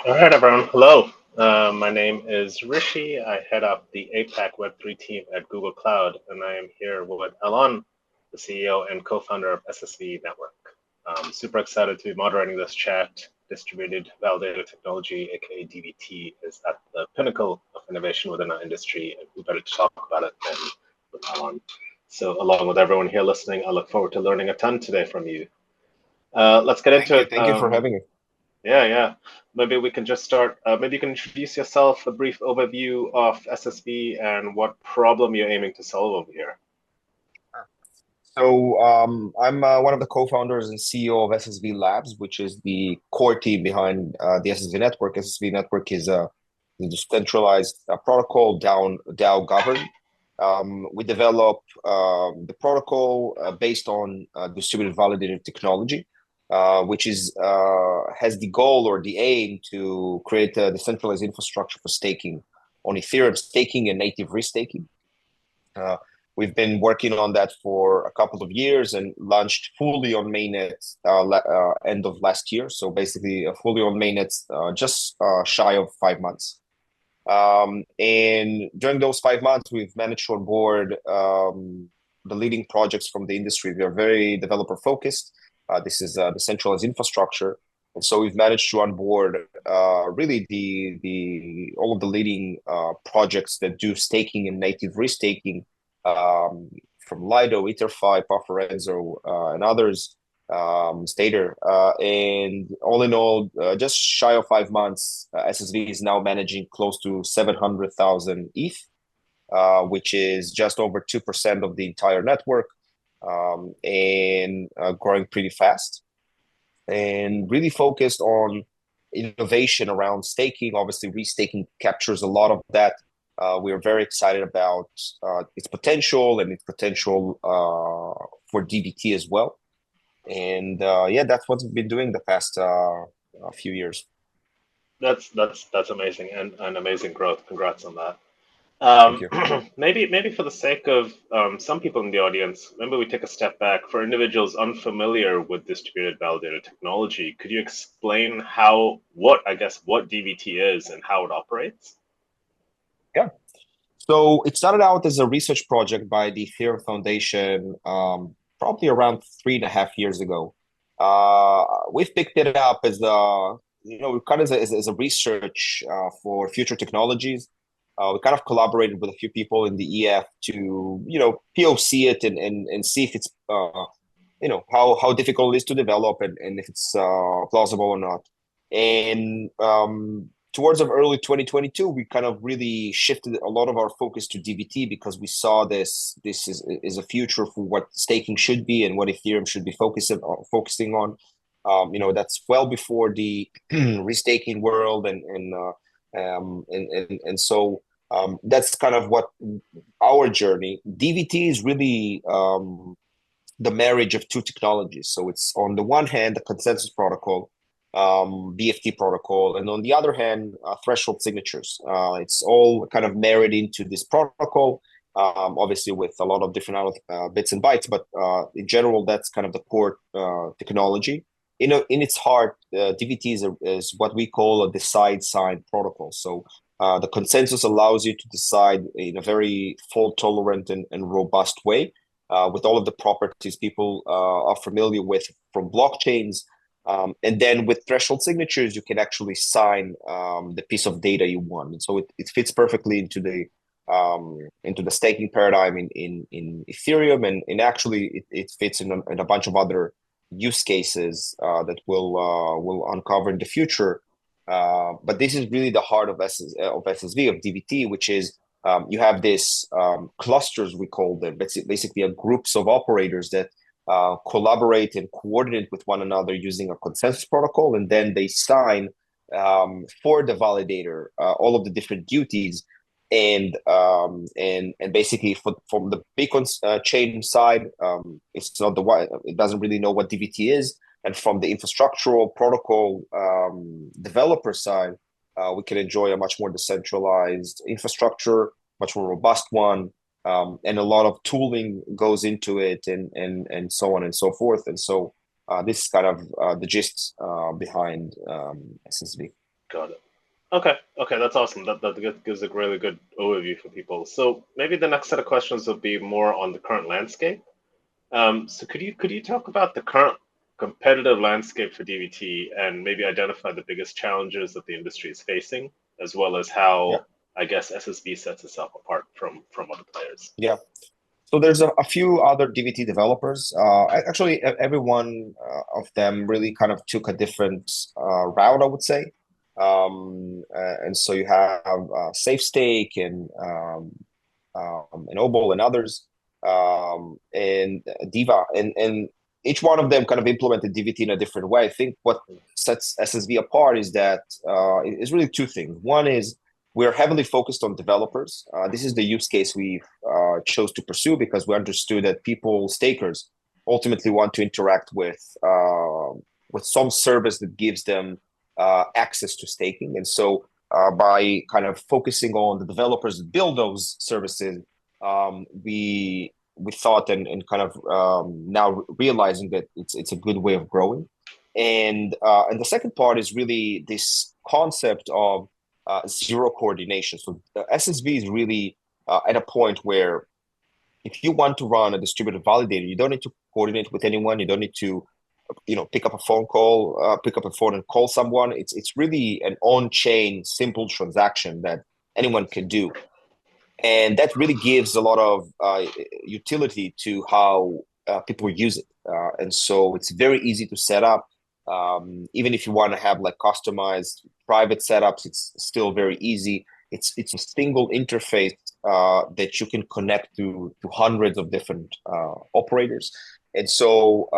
All right, everyone. Hello. My name is Rishi. I head up the APAC Web3 team at Google Cloud, and I am here with Alon, the CEO and co-founder of SSV Network. I'm super excited to be moderating this chat. Distributed Validator technology, aka DVT, is at the pinnacle of innovation within our industry, and who better to talk about it than with Alon? So, along with everyone here listening, I look forward to learning a ton today from you. Let's get Thank into you. it. Thank you for having me. Yeah. Maybe we can just start. Maybe you can introduce yourself, a brief overview of SSB, and what problem you're aiming to solve over here. I'm one of the co-founders and CEO of SSV Labs, which is the core team behind the SSV Network. SSV Network is a decentralized protocol DAO governed. We develop the protocol based on distributed validator technology, which has the goal or the aim to create a decentralized infrastructure for staking on Ethereum, staking and native restaking. We've been working on that for a couple of years and launched fully on mainnet end of last year. So basically, fully on mainnet just shy of 5 months. And during those 5 months, we've managed to onboard the leading projects from the industry. We are very developer focused. This is the centralized infrastructure. And so we've managed to onboard really all of the leading projects that do staking and native restaking, from Lido, EtherFi, Pufferenzo, and others, Stater. And all in all, just shy of 5 months, SSV is now managing close to 700,000 ETH, which is just over 2% of the entire network, and growing pretty fast. And really focused on innovation around staking. Obviously, restaking captures a lot of that. We are very excited about its potential and its potential for DVT as well. And that's what we've been doing the past few years. That's amazing and amazing growth. Congrats on that. Thank you. Maybe for the sake of some people in the audience, maybe we take a step back. For individuals unfamiliar with distributed validator technology, could you explain what DVT is and how it operates? Yeah. So it started out as a research project by the Ethereum Foundation, probably around 3.5 years ago. We've picked it up as as a research for future technologies. We kind of collaborated with a few people in the EF to POC it and see if it's how difficult it is to develop and if it's plausible or not. And towards of early 2022, we kind of really shifted a lot of our focus to DVT because we saw this is a future for what staking should be and what Ethereum should be focusing on. That's well before the restaking world, and so that's kind of what our journey. DVT is really the marriage of two technologies. So it's on the one hand the consensus protocol, BFT protocol, and on the other hand, threshold signatures. It's all kind of married into this protocol, obviously with a lot of different bits and bytes, but in general, that's kind of the core technology. In its heart, DVT is what we call a decide sign protocol. So the consensus allows you to decide in a very fault tolerant and robust way, with all of the properties people are familiar with from blockchains. And then with threshold signatures, you can actually sign the piece of data you want. And so it fits perfectly into the staking paradigm in Ethereum, and actually it fits in a bunch of other use cases that we'll uncover in the future. But this is really the heart of SSV, of DVT, which is you have this clusters, we call them, basically groups of operators that collaborate and coordinate with one another using a consensus protocol, and then they sign for the validator all of the different duties. And basically from the Beacon chain side, it's not it doesn't really know what DVT is, and from the infrastructural protocol developer side, we can enjoy a much more decentralized infrastructure, much more robust one. And a lot of tooling goes into it, and so on and so forth. And so this is kind of the gist behind SSV. Got it. Okay, that's awesome. That gives a really good overview for people. So maybe the next set of questions will be more on the current landscape. So could you talk about the current competitive landscape for DVT and maybe identify the biggest challenges that the industry is facing, as well as Yeah. how I guess SSV sets itself apart from other players? Yeah. So there's a few other DVT developers. Actually, every one of them really kind of took a different route, I would say. And so you have SafeStake and Obol and others, and Diva, and each one of them kind of implemented DVT in a different way. I think what sets SSV apart is that is really two things. One is we're heavily focused on developers. This is the use case we chose to pursue because we understood that people, stakers, ultimately want to interact with some service that gives them access to staking. And so by kind of focusing on the developers that build those services, we thought and kind of now realizing that it's a good way of growing. And the second part is really this concept of zero coordination. So SSV is really at a point where if you want to run a distributed validator, you don't need to coordinate with anyone. You don't need to, pick up a phone and call someone. It's really an on-chain simple transaction that anyone can do. And that really gives a lot of utility to how people use it. And so it's very easy to set up. Even if you want to have like customized private setups, it's still very easy. It's a single interface that you can connect to hundreds of different operators. And so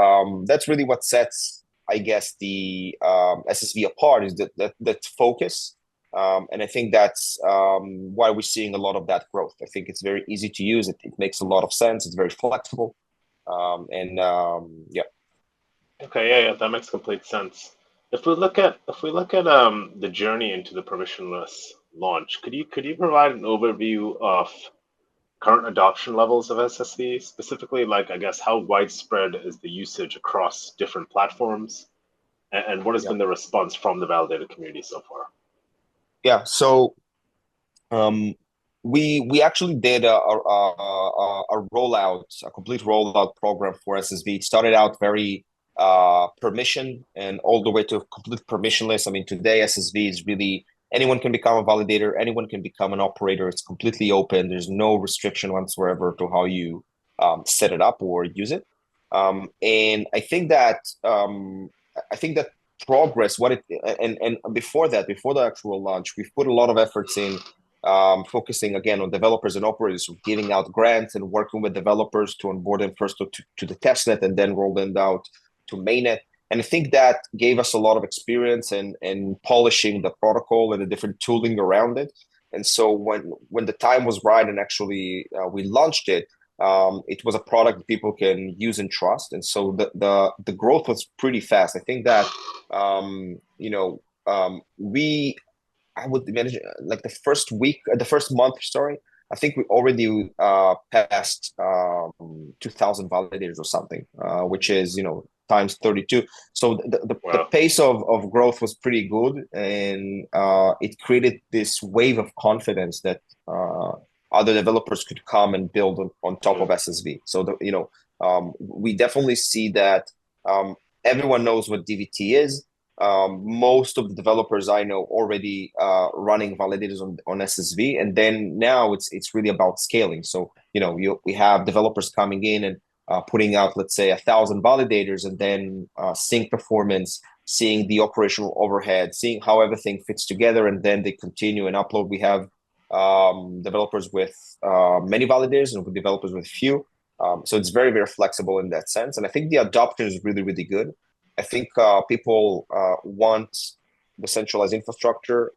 that's really what sets, I guess, the SSV apart is that focus. And I think that's why we're seeing a lot of that growth. I think it's very easy to use. It makes a lot of sense. It's very flexible. Yeah. Okay, yeah, that makes complete sense. If we look at the journey into the permissionless launch, could you provide an overview of current adoption levels of SSV, specifically like I guess how widespread is the usage across different platforms, and what has Yeah. been the response from the validator community so far? Yeah. So we actually did a rollout, a complete rollout program for SSV. It started out very permission and all the way to complete permissionless. I mean, today SSV is really anyone can become a validator, anyone can become an operator. It's completely open. There's no restriction whatsoever to how you set it up or use it. And I think that progress, and before that, before the actual launch, we've put a lot of efforts in focusing again on developers and operators, giving out grants and working with developers to onboard them first to the testnet and then roll them out to mainnet. And I think that gave us a lot of experience and polishing the protocol and the different tooling around it. And so when the time was right and actually we launched it, it was a product that people can use and trust. And so the growth was pretty fast. I think that I would imagine like the first month, sorry, I think we already passed 2,000 validators or something, which is, times 32. So the Wow. pace of growth was pretty good, and it created this wave of confidence that other developers could come and build on top of SSV. So we definitely see that everyone knows what DVT is. Most of the developers I know already running validators on SSV, and then now it's really about scaling. So we have developers coming in and putting out, let's say, 1,000 validators, and then seeing performance, seeing the operational overhead, seeing how everything fits together, and then they continue and upload. We have developers with many validators and developers with few. So it's very, very flexible in that sense. And I think the adoption is really, really good. I think people want the centralized infrastructure,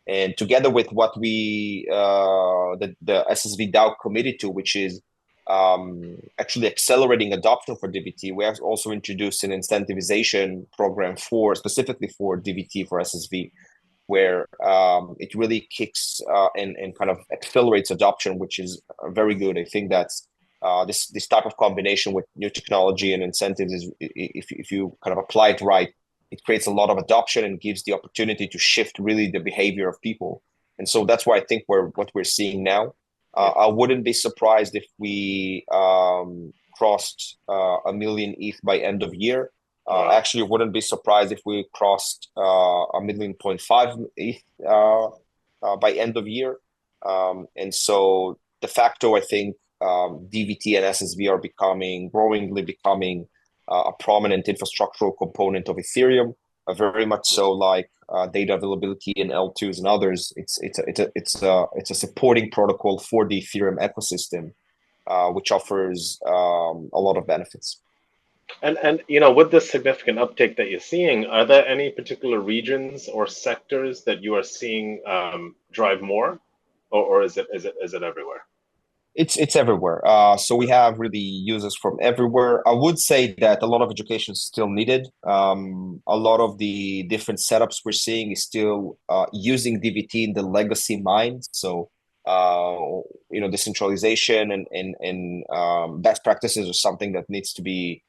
and together with what the SSV DAO committed to, which is actually accelerating adoption for DVT, we have also introduced an incentivization program specifically for DVT for SSV, where it really kicks and kind of accelerates adoption, which is very good. I think that's this type of combination with new technology and incentives is, if you kind of apply it right, it creates a lot of adoption and gives the opportunity to shift really the behavior of people. And so that's why I think what we're seeing now. I wouldn't be surprised if we crossed a million ETH by end of year. Wow. Actually, wouldn't be surprised if we crossed a 1.5 million ETH by end of year. And so de facto, I think DVT and SSV are growingly becoming a prominent infrastructural component of Ethereum, very much so like data availability and L2s and others. It's a supporting protocol for the Ethereum ecosystem, which offers a lot of benefits. And with this significant uptake that you're seeing, are there any particular regions or sectors that you are seeing drive more, or is it everywhere? It's everywhere. So we have really users from everywhere. I would say that a lot of education is still needed. A lot of the different setups we're seeing is still using DVT in the legacy mine. So decentralization and best practices are something that needs to be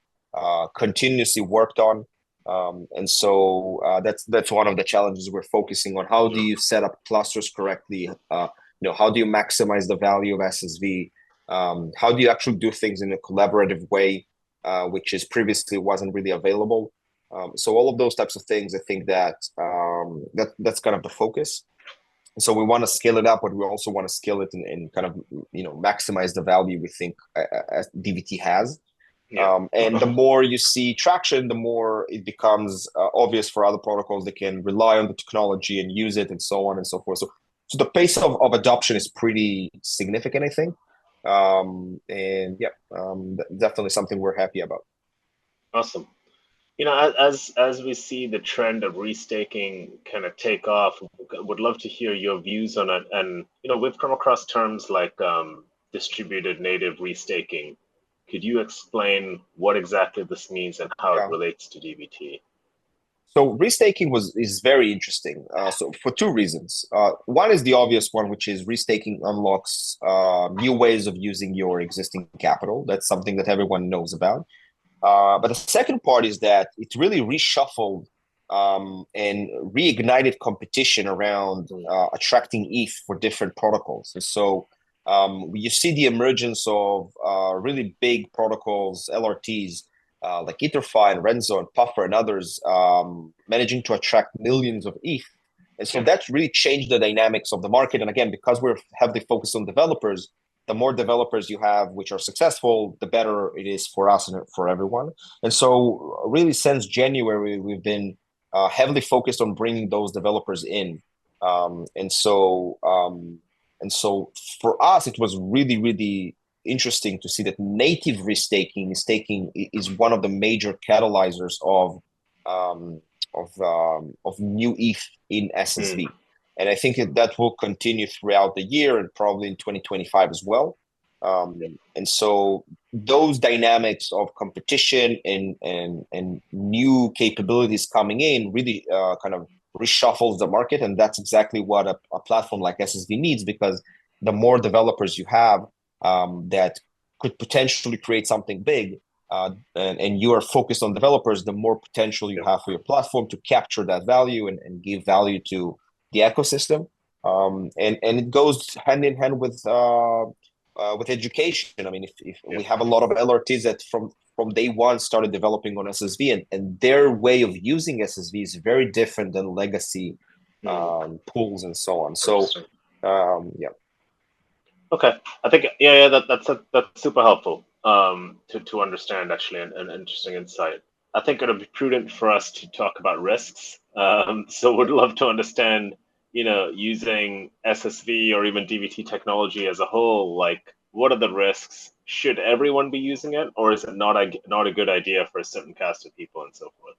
continuously worked on. And so that's one of the challenges we're focusing on. How do you set up clusters correctly? How do you maximize the value of SSV? How do you actually do things in a collaborative way, which is previously wasn't really available? So all of those types of things, I think that's kind of the focus. So we want to scale it up, but we also want to scale it and kind of maximize the value we think DVT has. Yeah. And the more you see traction, the more it becomes obvious for other protocols that can rely on the technology and use it and so on and so forth. So the pace of adoption is pretty significant, I think. Definitely something we're happy about. Awesome. As we see the trend of restaking kind of take off, would love to hear your views on it. And we've come across terms like distributed native restaking. Could you explain what exactly this means and how it relates to DVT? So restaking is very interesting. So for two reasons. One is the obvious one, which is restaking unlocks new ways of using your existing capital. That's something that everyone knows about. But the second part is that it really reshuffled and reignited competition around attracting ETH for different protocols. And so you see the emergence of really big protocols, LRTs, like EtherFi and Renzo and Puffer and others managing to attract millions of ETH. And so that's really changed the dynamics of the market. And again, because we're heavily focused on developers, the more developers you have which are successful, the better it is for us and for everyone. And so really since January, we've been heavily focused on bringing those developers in. And so for us, it was really, really interesting to see that native restaking is one of the major catalyzers of new ETH in SSV. And I think that will continue throughout the year and probably in 2025 as well. And so those dynamics of competition and new capabilities coming in really kind of reshuffles the market. And that's exactly what a platform like SSV needs, because the more developers you have that could potentially create something big, and you are focused on developers, the more potential you have for your platform to capture that value and give value to the ecosystem. And it goes hand in hand with education. I mean, if we have a lot of LRTs that from day one started developing on SSV, and their way of using SSV is very different than legacy pools and so on. So Okay, I think that's super helpful to understand, actually, an interesting insight. I think it would be prudent for us to talk about risks. So would love to understand, using SSV or even DVT technology as a whole, like what are the risks? Should everyone be using it, or is it not a good idea for a certain cast of people and so forth?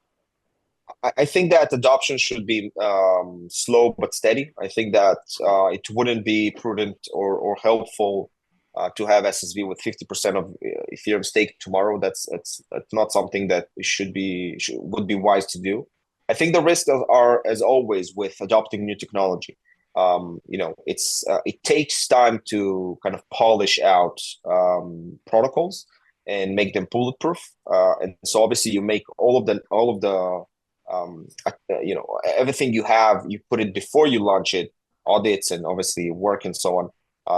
I think that adoption should be slow but steady. I think that it wouldn't be prudent or helpful to have SSV with 50% of Ethereum stake tomorrow. That's not something that would be wise to do. I think the risks are, as always, with adopting new technology. It takes time to kind of polish out protocols and make them bulletproof. And so obviously you make all of the everything you have, you put it before you launch it, audits and obviously work and so on.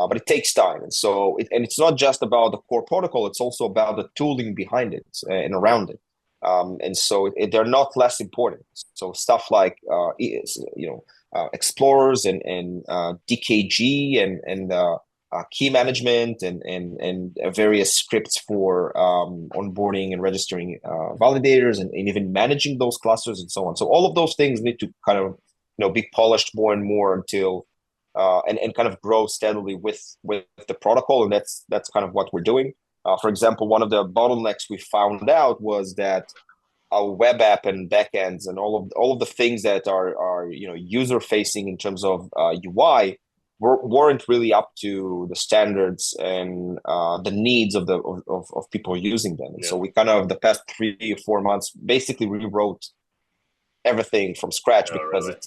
But it takes time, and so it's not just about the core protocol; it's also about the tooling behind it and around it. And so they're not less important. So stuff like explorers and DKG and key management and various scripts for onboarding and registering validators and even managing those clusters and so on. So all of those things need to kind of be polished more and more until and kind of grow steadily with the protocol, and that's kind of what we're doing. For example, one of the bottlenecks we found out was that our web app and backends and all of the things that are user facing in terms of UI weren't really up to the standards and the needs of people using them. And so we kind of the past 3 or 4 months basically rewrote everything from scratch because really?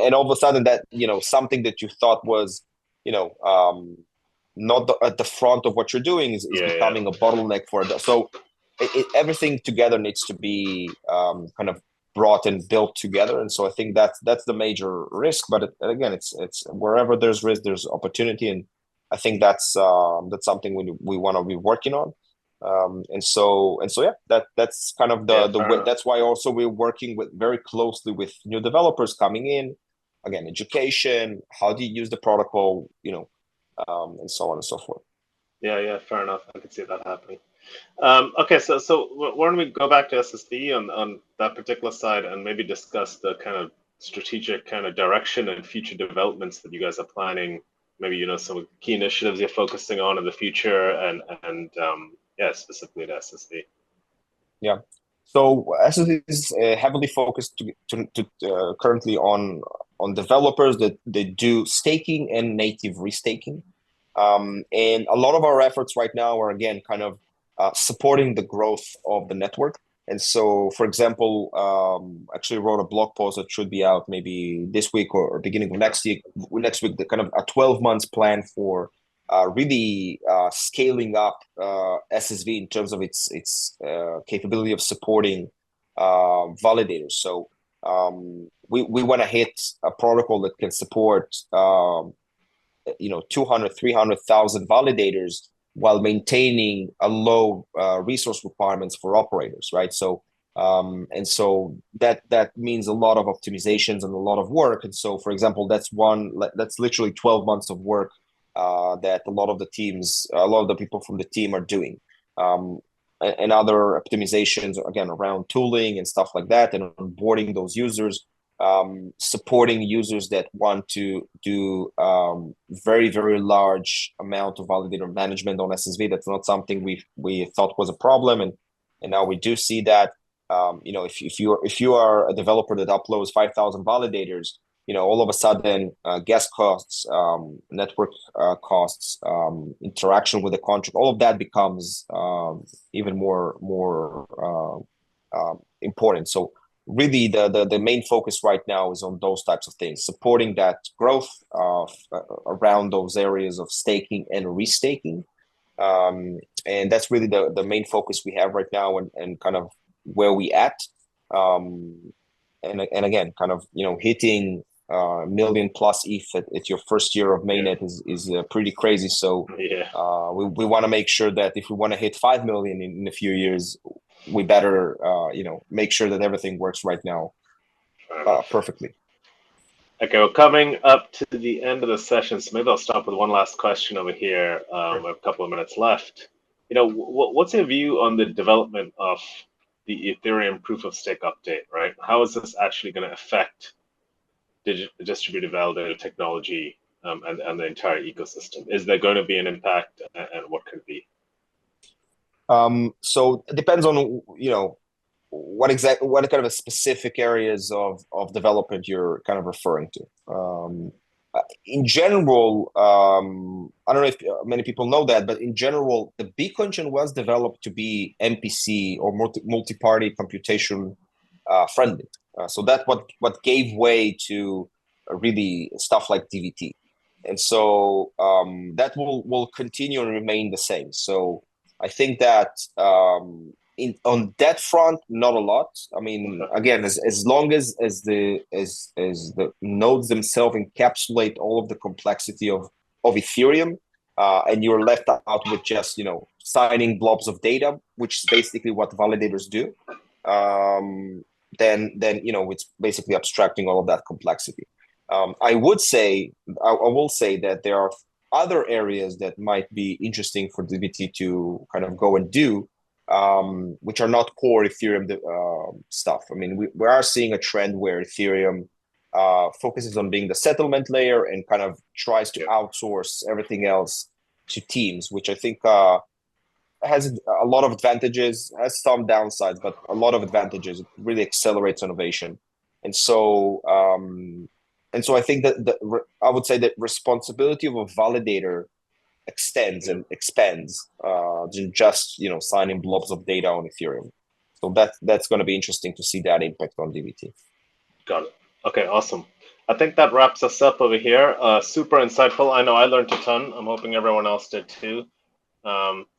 and all of a sudden that something that you thought was not at the front of what you're doing is becoming a bottleneck for it. So everything together needs to be kind of brought and built together, and so I think that's the major risk. But again, it's wherever there's risk, there's opportunity, and I think that's something we want to be working on. And so yeah, that's kind of the way. That's why also we're working very closely with new developers coming in. Again, education, how do you use the protocol, and so on and so forth. Yeah, fair enough. I can see that happening. Okay, so why don't we go back to SSV on that particular side and maybe discuss the kind of strategic kind of direction and future developments that you guys are planning. Maybe some key initiatives you're focusing on in the future, and specifically to SSV. Yeah. So SSV is heavily focused currently on developers that they do staking and native restaking. And a lot of our efforts right now are, again, kind of supporting the growth of the network. And so, for example, actually wrote a blog post that should be out maybe this week or beginning of next week, the kind of a 12 months plan for really scaling up SSV in terms of its capability of supporting validators. So we want to hit a protocol that can support 200, 300,000 validators while maintaining a low resource requirements for operators, right? So and so that means a lot of optimizations and a lot of work. And so, for example, that's literally 12 months of work that a lot of the people from the team are doing. And other optimizations, again, around tooling and stuff like that, and onboarding those users, supporting users that want to do very, very large amount of validator management on SSV. That's not something we thought was a problem, and now we do see that. If you are a developer that uploads 5,000 validators, all of a sudden gas costs, network costs, interaction with the contract, all of that becomes even more important. So really the main focus right now is on those types of things, supporting that growth around those areas of staking and restaking. And that's really the main focus we have right now, and kind of where we at. And again, kind of, hitting million plus ETH at your first year of mainnet is pretty crazy. So we want to make sure that if we want to hit 5 million in a few years, we better make sure that everything works right now perfectly. Okay, we're coming up to the end of the session, so maybe I'll stop with one last question over here. We have a couple of minutes left. What's your view on the development of the Ethereum proof of stake update, right? How is this actually going to affect distributed validator technology and the entire ecosystem? Is there going to be an impact, and what could it be? So it depends on what kind of specific areas of development you're kind of referring to. In general, I don't know if many people know that, but in general, the Bitcoin chain was developed to be MPC or multi-party computation friendly. So that's what gave way to really stuff like DVT, and so that will continue and remain the same. So I think that on that front, not a lot. I mean, again, as long as the nodes themselves encapsulate all of the complexity of Ethereum, and you're left out with just signing blobs of data, which is basically what validators do. Then it's basically abstracting all of that complexity. I will say that there are other areas that might be interesting for DVT to kind of go and do, which are not core Ethereum stuff. I mean, we are seeing a trend where Ethereum focuses on being the settlement layer and kind of tries to outsource everything else to teams, which I think has a lot of advantages, has some downsides, but a lot of advantages. It really accelerates innovation. And so I think that I would say that responsibility of a validator extends and expands than just signing blobs of data on Ethereum. So that's going to be interesting to see that impact on DVT. Got it. Okay, awesome. I think that wraps us up over here. Super insightful. I know I learned a ton. I'm hoping everyone else did too.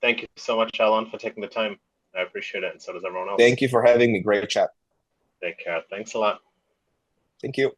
Thank you so much, Alon, for taking the time. I appreciate it, and so does everyone else. Thank you for having me. Great chat. Take care. Thanks a lot. Thank you.